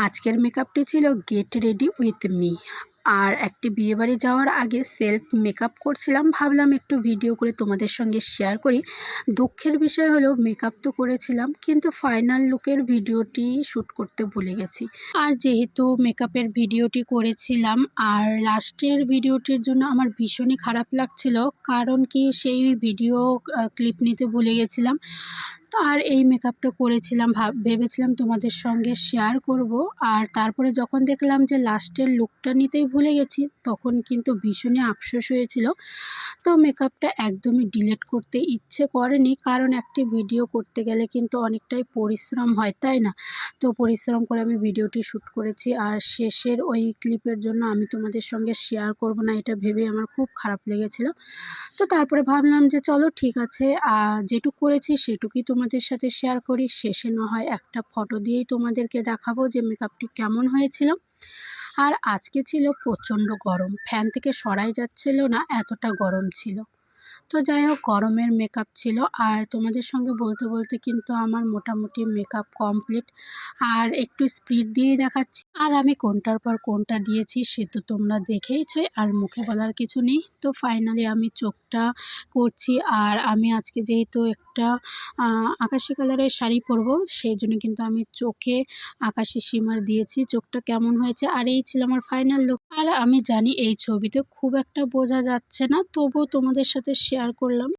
আজকের মেকআপটি ছিল get ready with me. আর একটি বিয়েবাড়ি যাওয়ার আগে সেলফ মেকআপ করছিলাম, ভাবলাম একটু ভিডিও করে তোমাদের সঙ্গে শেয়ার করি। দুঃখের বিষয় হলো মেকআপ তো করেছিলাম কিন্তু ফাইনাল লুকের ভিডিওটি শ্যুট করতে ভুলে গেছি। আর যেহেতু মেকআপের ভিডিওটি করেছিলাম আর লাস্টের ভিডিওটির জন্য আমার ভীষণই খারাপ লাগছিল, কারণ কি সেই ভিডিও ক্লিপ নিতে ভুলে গেছিলাম। আর এই মেকআপটা করেছিলাম, ভেবেছিলাম তোমাদের সঙ্গে শেয়ার করব। আর তারপরে যখন দেখলাম যে লাস্টের লুকটা নিতেই ভুলে গেছি, তখন কিন্তু ভীষণই আফসোস হয়েছিল। তো মেকআপটা একদমই ডিলিট করতে ইচ্ছে করেনি, কারণ একটি ভিডিও করতে গেলে কিন্তু অনেকটাই পরিশ্রম হয়, তাই না? তো পরিশ্রম করে আমি ভিডিওটি শ্যুট করেছি, আর শেষের ওই ক্লিপের জন্য আমি তোমাদের সঙ্গে শেয়ার করব না এটা ভেবে আমার খুব খারাপ লেগেছিল। তো তারপরে ভাবলাম যে চলো ঠিক আছে, যেটুকু করেছি সেটুকুই তোমাদের সাথে শেয়ার করি। শেষে না হয় একটা ফটো দিয়েই তোমাদেরকে দেখাবো যে মেকআপটি কেমন হয়েছিল। আর আজকে ছিল প্রচণ্ড গরম, ফ্যান থেকে সরাই যাচ্ছিল না, এতটা গরম ছিল। তো যাই হোক, গরমের মেকআপ ছিল। আর তোমাদের সঙ্গে বলতে বলতে কিন্তু আমার মোটামুটি মেকআপ কমপ্লিট। আর একটু স্পিড দিয়েই দেখাচ্ছি, আর আমি কোনটার পর কোনটা দিয়েছি সে তো তোমরা দেখেইছোই, আর মুখে বলার কিছু নেই। তো ফাইনালি আমি চোখটা করছি। আর আমি আজকে যেহেতু একটা আকাশি কালারের শাড়ি পরবো, সেই জন্য কিন্তু আমি চোখে আকাশি শিমার দিয়েছি। চোখটা কেমন হয়েছে, আর এই ছিল আমার ফাইনাল লুক। আর আমি জানি এই ছবিতে খুব একটা বোঝা যাচ্ছে না, তবুও তোমাদের সাথে শেয়ার করলাম।